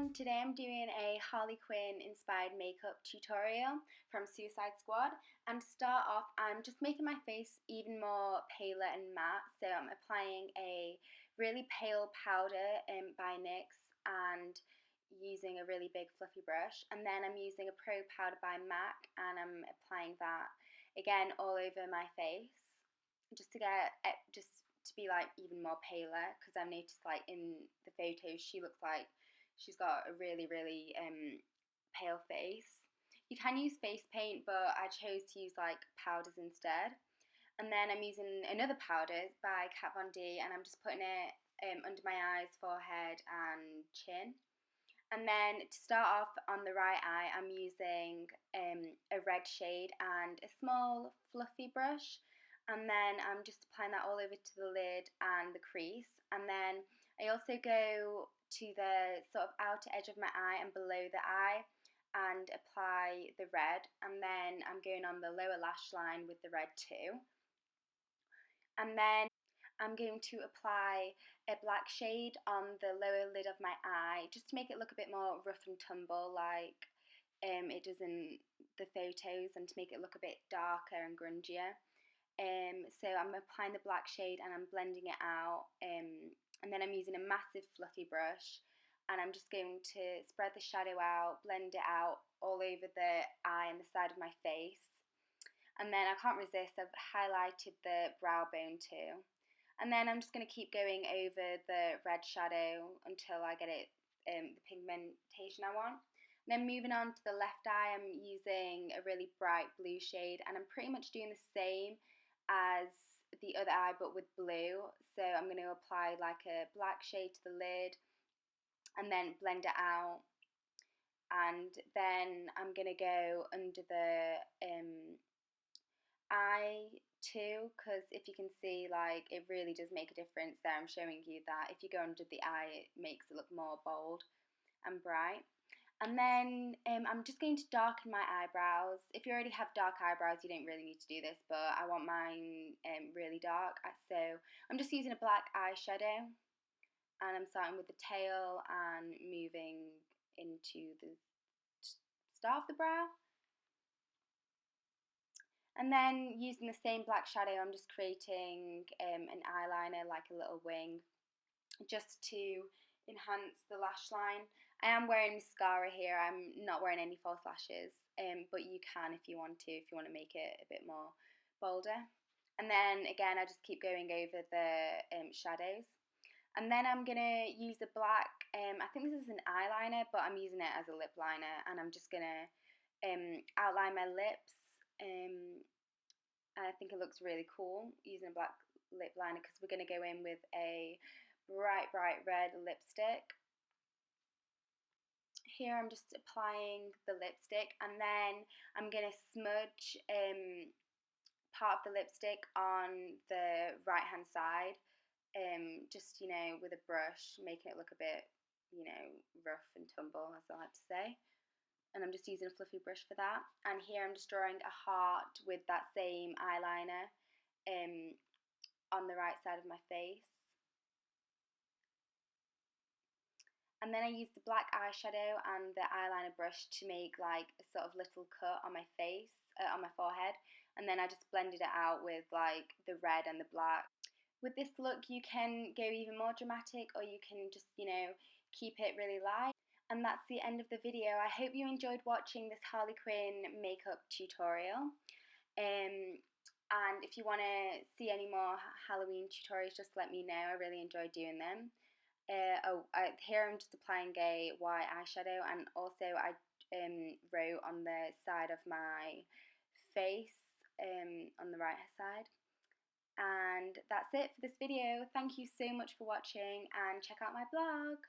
everyone, today I'm doing a Harley Quinn inspired makeup tutorial from Suicide Squad, and to start off I'm just making my face even more paler and matte, so I'm applying a really pale powder by NYX and using a really big fluffy brush, and then I'm using a Pro powder by MAC and I'm applying that again all over my face just to get to be like even more paler, because I've noticed like in the photos she looks like she's got a really pale face. You can use face paint, but I chose to use like powders instead. And then I'm using another powder by Kat Von D, and I'm just putting it under my eyes, forehead and chin. And then to start off on the right eye, I'm using a red shade and a small fluffy brush. And then I'm just applying that all over to the lid and the crease. And then I also go to the sort of outer edge of my eye and below the eye and apply the red. And then I'm going on the lower lash line with the red too. And then I'm going to apply a black shade on the lower lid of my eye just to make it look a bit more rough and tumble like it does in the photos, and to make it look a bit darker and grungier. So I'm applying the black shade and I'm blending it out, and then I'm using a massive fluffy brush and I'm just going to spread the shadow out, blend it out all over the eye and the side of my face. And then I can't resist, I've highlighted the brow bone too. And then I'm just going to keep going over the red shadow until I get it the pigmentation I want. And then moving on to the left eye, I'm using a really bright blue shade, and I'm pretty much doing the same as the other eye but with blue. So I'm going to apply like a black shade to the lid and then blend it out. And then I'm going to go under the eye too, because if you can see, like, it really does make a difference there. I'm showing you that if you go under the eye, it makes it look more bold and bright. And then I'm just going to darken my eyebrows. If you already have dark eyebrows, you don't really need to do this, but I want mine really dark. So I'm just using a black eyeshadow, and I'm starting with the tail and moving into the start of the brow. And then using the same black shadow, I'm just creating an eyeliner, like a little wing, just to enhance the lash line. I am wearing mascara here, I'm not wearing any false lashes, but you can if you want to make it a bit more bolder. And then again, I just keep going over the shadows. And then I'm going to use the black, I think this is an eyeliner, but I'm using it as a lip liner, and I'm just going to outline my lips. And I think it looks really cool using a black lip liner, because we're going to go in with a bright red lipstick. Here I'm just applying the lipstick, and then I'm going to smudge part of the lipstick on the right hand side, just, with a brush, making it look a bit, rough and tumble, as I like to say. And I'm just using a fluffy brush for that. And here I'm just drawing a heart with that same eyeliner on the right side of my face. And then I use the black eyeshadow and the eyeliner brush to make like a sort of little cut on my face, on my forehead. And then I just blended it out with like the red and the black. With this look, you can go even more dramatic, or you can just, keep it really light. And that's the end of the video. I hope you enjoyed watching this Harley Quinn makeup tutorial. And if you want to see any more Halloween tutorials, just let me know. I really enjoy doing them. Here I'm just applying a white eyeshadow, and also I wrote on the side of my face, on the right side. And that's it for this video. Thank you so much for watching, and check out my blog.